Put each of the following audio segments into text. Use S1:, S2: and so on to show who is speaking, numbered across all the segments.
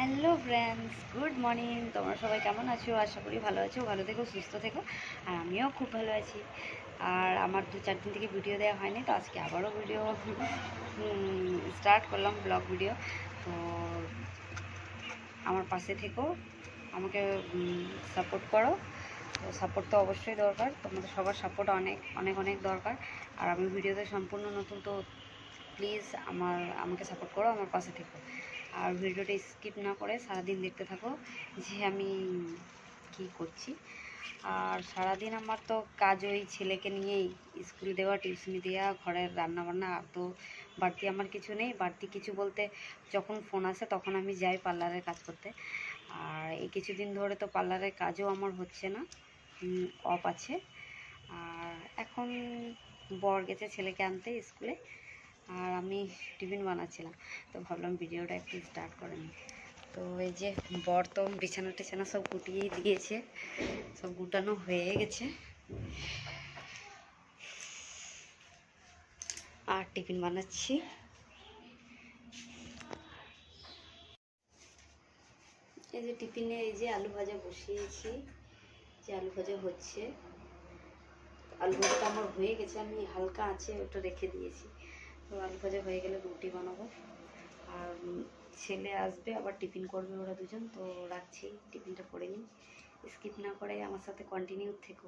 S1: Hello friends, good morning. তোমরা সবাই কেমন আছো? আশা করি ভালো আছো, ভালো থেকো, সুস্থ থেকো। আর আমিও খুব ভালো আছি। আর আমার 2-4 দিন থেকে ভিডিও দেওয়া হয়নি, তো আজকে আবারও ভিডিও স্টার্ট করলাম, ব্লগ ভিডিও। তো আমার পাশে থেকো, আমাকে সাপোর্ট করো। তো সাপোর্ট তো অবশ্যই দরকার, তোমাদের সবার সাপোর্ট অনেক অনেক অনেক দরকার। আর আমি ভিডিওতে সম্পূর্ণ নতুন, তো প্লিজ আমাকে সাপোর্ট করো, আমার পাশে থেকো। আর ভিডিওটা স্কিপ না করে সারাদিন দেখতে থাকো যে আমি কি করছি। আর সারাদিন আমার তো কাজ ওই ছেলেকে নিয়েই, স্কুল দেওয়া, টিউশনি দেওয়া, ঘরের রান্নাবান্না। তো বাড়তি আমার কিছু নেই। বাড়তি কিছু বলতে, যখন ফোন আসে তখন আমি যাই পার্লারের কাজ করতে। আর এই কিছুদিন ধরে তো পার্লারের কাজও আমার হচ্ছে না, অফ আছে। আর এখন বর গেছে ছেলেকে আনতে স্কুলে, আর আমি টিফিন বানাচ্ছিলাম। তো ভাবলাম ভিডিওটা একটু স্টার্ট করে নিই। তো এই যে বর তো বিছানা টিছানা সব গুটিয়েই দিয়েছে, সব গুটানো হয়ে গেছে। আর টিফিন বানাচ্ছি। এই যে টিফিনে এই যে আলু ভাজা বসিয়েছি, যে আলু ভাজা হচ্ছে। আলু ভাজাটা আমার হয়ে গেছে, আমি হালকা আছে ওটা রেখে দিয়েছি। তো আলু ভাজা হয়ে গেলে রুটি বানাবো। আর ছেলে আসবে, আবার টিফিন করবে ওরা দুজন। তো রাখছি, টিফিনটা করে নিই। স্কিপ না করে আমার সাথে কন্টিনিউ থেকো।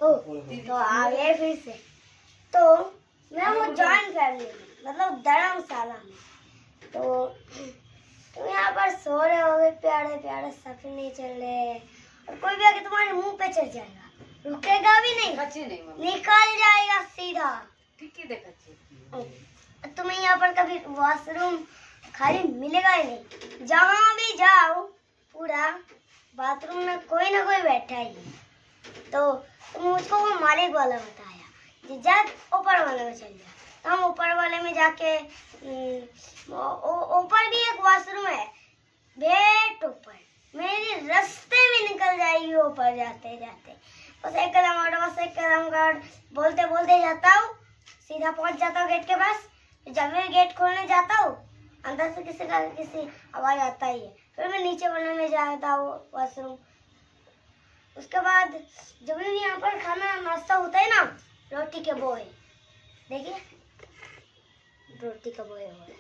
S2: ओ तो आ गए फिर से। तो मैं वो जॉइंट फैमिली में, मतलब धर्मशाला में, तो तुम यहाँ पर सो रहे होगे, प्यारे प्यारे सपने चल रहे, और कोई भी आके तुम्हारे मुंह पे चढ़ जाएगा, रुकेगा भी नहीं, निकल जाएगा सीधा।
S1: ठीक है देखा
S2: तुम्हें यहाँ पर कभी वॉशरूम खाली मिलेगा ही नहीं। जहाँ भी जाओ पूरा बाथरूम में कोई ना कोई बैठा ही है। तो तुम मुझको वो मालिक वाला बताया कि जा ऊपर वाले में चल जा। तो हम ऊपर वाले में जाके ऊपर भी एक वॉशरूम है, बेट ऊपर, मेरी रास्ते में निकल जाएगी ऊपर जाते जाते। बस एक कदम और, बस एक कदम और, बोलते बोलते जाता हूँ, सीधा पहुंच जाता हूँ गेट के पास। जब मैं गेट खोलने जाता हूँ, अंदर से किसी आवाज आता ही है। फिर मैं नीचे वाले में जाता हूँ वॉशरूम। उसके बाद जब भी यहाँ पर खाना नाश्ता होता है ना, रोटी के बोए, देखिए रोटी का बोए हो रहा है।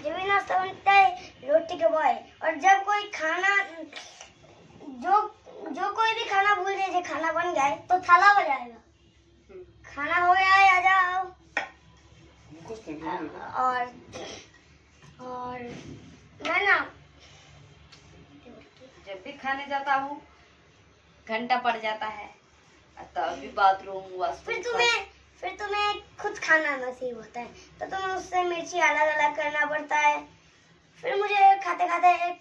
S2: जब भी नाश्ता बनता है रोटी के बोए, और जब कोई खाना जो कोई भी खाना भूल जाए, खाना बन गया तो थाला बजाएगा, खाना हो गया है, आ जाओ। और मैं ना
S1: जब भी खाने जाता हूँ घंटा पड़ जाता है, तभी बाथरूम वॉशरूम।
S2: फिर तुम्हें खुद खाना नसीब होता है, तो तुम्हें उससे मिर्ची अलग अलग करना पड़ता है। फिर मुझे खाते खाते एक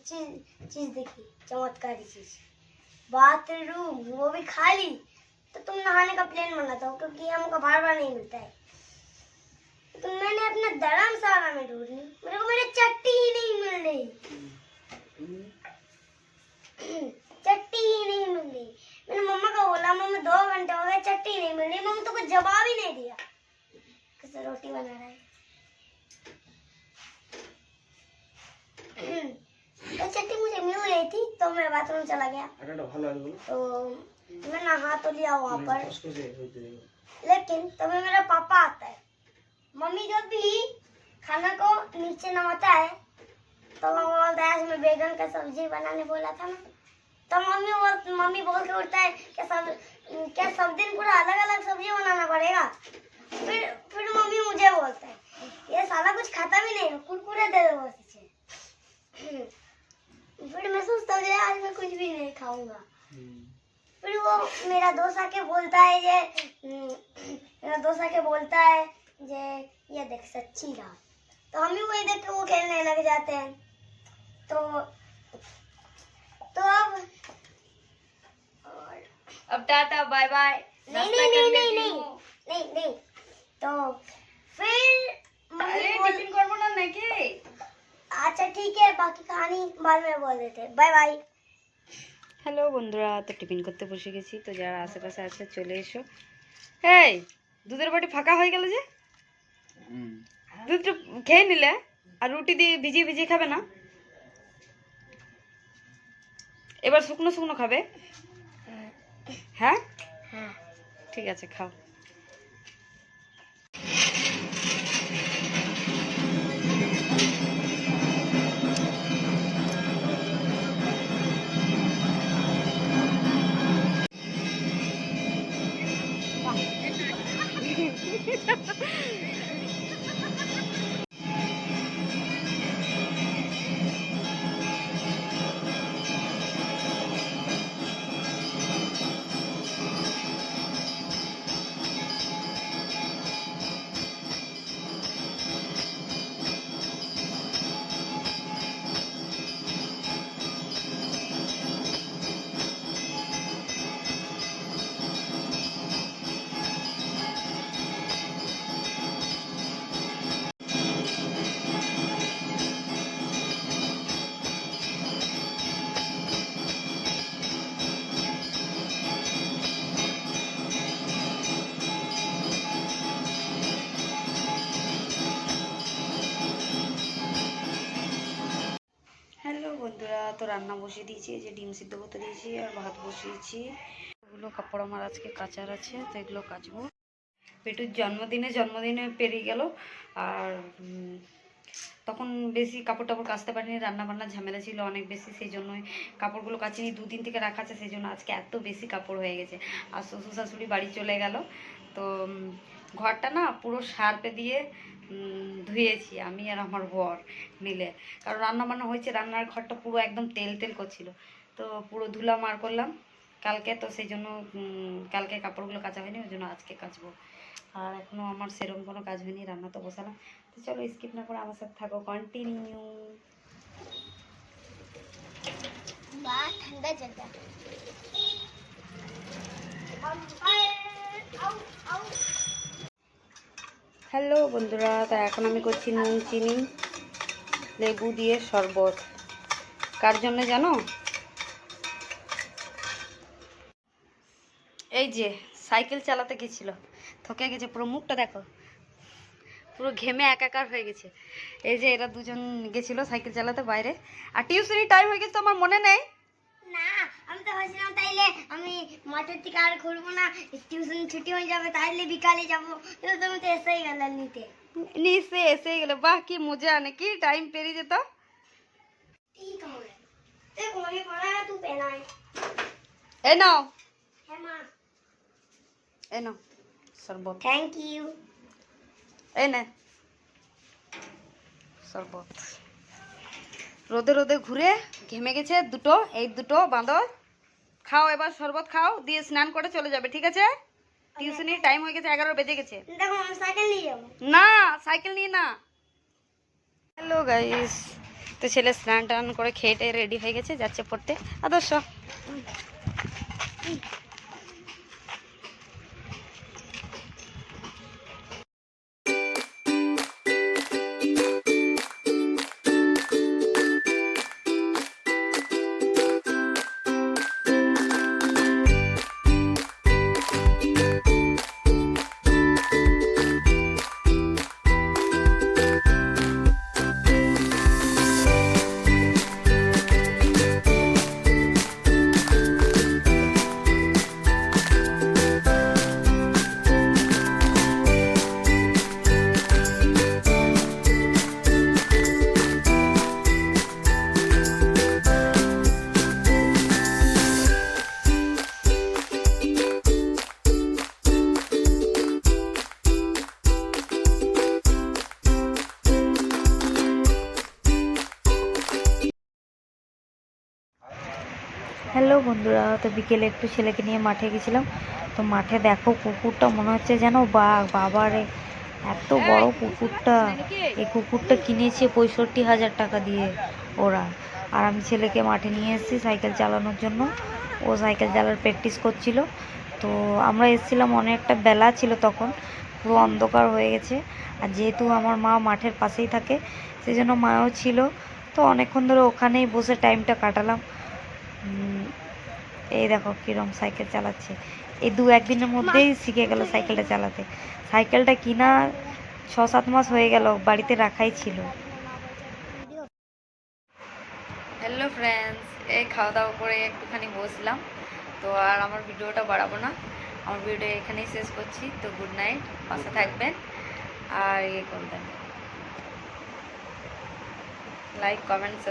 S2: चीज दिखी, चमत्कारी चीज, बाथरूम, वो भी खाली। तो तुम नहाने का प्लान बनाता हो, क्योंकि हमको बार बार नहीं मिलता है। तो मैंने अपना धर्मशाला में ढूंढ ली, मेरे को मेरी चट्टी ही नहीं मिल रही, चट्टी ही नहीं मिल रही। मैंने मम्मा को बोला, मम्मा 2 घंटे हो गए, चट्टी नहीं मिल रही। मम्मा तो कुछ जवाब ही नहीं दिया। कैसे रोटी बना रहा है। तो चट्टी मुझे मिल गई थी, तो मैं बाथरूम चला गया। तो मैं नहा तो लिया वहाँ पर, लेकिन तभी मेरा पापा आता है। मम्मी जब भी खाना को नीचे नहाता है, तो वो बोलता है मैं बैगन का सब्जी बनाने बोला था ना। तो मम्मी बोल के उठता है क्या सब दिन पूरा अलग अलग सब्जी बनाना पड़ेगा। फिर मम्मी मुझे बोलता है ये साला कुछ खाता भी नहीं, कुरकुरे दे दो बस इसे। फिर मैं सोचता हूँ आज मैं कुछ भी नहीं खाऊंगा। फिर वो मेरा दोस्त आके बोलता है ये देख सच्ची रात। तो हम भी वही देख के वो खेलने लग जाते हैं। तो
S1: अब टाटा बाय बाय।
S2: नहीं। तो फिर
S1: टिफिन करबो ना नाকি?
S2: अच्छा ठीक है, बाकी कहानी बाद में बोल देते। Bye bye.
S1: হ্যালো বন্ধুরা, তো টিফিন করতে বসে গেছি। তো যারা আশেপাশে আছে চলে এসো। এই দুধের বাটি ফাঁকা হয়ে গেল যে, দুধটা খেয়ে নিলে আর রুটি দিয়ে ভিজিয়ে ভিজিয়ে খাবে না, এবার শুকনো শুকনো খাবে। হ্যাঁ
S2: হ্যাঁ
S1: ঠিক আছে, খাও। হ্যালো বন্ধুরা, তো রান্না বসিয়ে দিয়েছি, এই যে ডিম সিদ্ধ করতে দিয়েছি আর ভাত বসিয়েছি। এগুলো কাপড় আমার আজকে কাচার আছে, তো এগুলো কাচবো। পেটুর জন্মদিনে পেরিয়ে গেল, আর তখন বেশি কাপড় টাপড় কাচতে পারিনি, রান্নাবান্নার ঝামেলা ছিল অনেক বেশি, সেই জন্যই কাপড়গুলো কাচিনি। 2 দিন থেকে রাখা আছে, সেই জন্য আজকে এত বেশি কাপড় হয়ে গেছে। আর শ্বশুর শাশুড়ি বাড়ি চলে গেল, তো ঘরটা না পুরো সার্ফে দিয়ে ধুয়েছি আমি আর আমার বর মিলে, কারণ রান্নাবান্না হয়েছে, রান্নার ঘরটা পুরো একদম তেল তেল করছিল, তো পুরো ধুলা মার করলাম কালকে, তো সেই জন্য কালকে কাপড়গুলো কাচা হয়নি, ওই জন্য আজকে কাচবো। আর এখনও আমার সেরকম কোনো কাজ হয়নি, রান্না তো বসালাম। তো চলো স্কিপ না করে আমার সাথে থাকো, কন্টিনিউ।
S2: ঠান্ডা জায়গা।
S1: হ্যালো বন্ধুরা, তা এখন আমি করছি নুন চিনি লেবু দিয়ে শরবত। কার জন্য জানো? এই যে সাইকেল চালাতে গেছিল, থকে গেছে, পুরো মুখটা দেখো, পুরো ঘেমে একাকার হয়ে গেছে। এই যে এরা দুজন গেছিল সাইকেল চালাতে বাইরে, আর টিউশনি টাইম হয়ে গেছে, আমার মনে নেই।
S2: না, আমি তো ভাবছিলাম তাইলে আমি মাঠের থেকে আর ঘুরবো না, টিউশন ছুটি হয়ে যাবে, তাইলে বিকালে যাবো, কিন্তু তুমি তো এসেই গেলে নিতে।
S1: নিচে এসে গেল, বাহ কি মজা, নাকি টাইম পেরিয়ে যেত।
S2: ঠিক আছে, দেখো আমি পড়া তুই পেনাই।
S1: এ নাও,
S2: হ্যাঁ মা।
S1: এ নাও শরবত,
S2: থ্যাংক ইউ।
S1: এই নে শরবত। রোদে রোদে ঘুরে ঘেমে গেছে দুটো, এই দুটো বাঁদর। খাও এবার শরবত খাও, দিয়ে স্নান করে চলে যাবে, ঠিক আছে? টিউশনির টাইম হয়ে গেছে, 11 বেজে গেছে।
S2: দেখো আমি সাইকেল নিয়ে যাবো।
S1: না, সাইকেল নিয়ে না। হ্যালো গাইস, তো ছেলে স্নান টান করে খেয়ে রেডি হয়ে গেছে, যাচ্ছে পড়তে। আদর্শ হ্যালো বন্ধুরা, তো বিকেলে একটু ছেলেকে নিয়ে মাঠে গেছিলাম। তো মাঠে দেখো কুকুরটা মনে হচ্ছে যেন বাঘ, বাবারে এত বড় কুকুরটা। এই কুকুরটা কিনেছে 65,000 টাকা দিয়ে ওরা। আর আমি ছেলেকে মাঠে নিয়ে এসেছি সাইকেল চালানোর জন্য, ও সাইকেল চালার প্র্যাকটিস করছিল। তো আমরা এসেছিলাম, অনেকটা বেলা ছিল তখন, পুরো অন্ধকার হয়ে গেছে। আর যেহেতু আমার মা মাঠের পাশেই থাকে, সেই জন্য মাও ছিল, তো অনেকক্ষণ ধরে ওখানেই বসে টাইমটা কাটালাম। এই দেখো কিরম সাইকেল চালাচ্ছে, এই 2-1 দিনের মধ্যেই শিখে গেল সাইকেলটা চালাতে। সাইকেলটা কিনা 6-7 মাস হয়ে গেল, বাড়িতে রাখাই ছিল। হ্যালো ফ্রেন্ডস, এই খাওয়া দাওয়া করে একটুখানি বসলাম, তো আর আমার ভিডিওটা বাড়াবো না, আমার ভিডিও এখানেই শেষ করছি। তো গুড নাইট, পাশে থাকবেন আর করবেন লাইক কমেন্ট।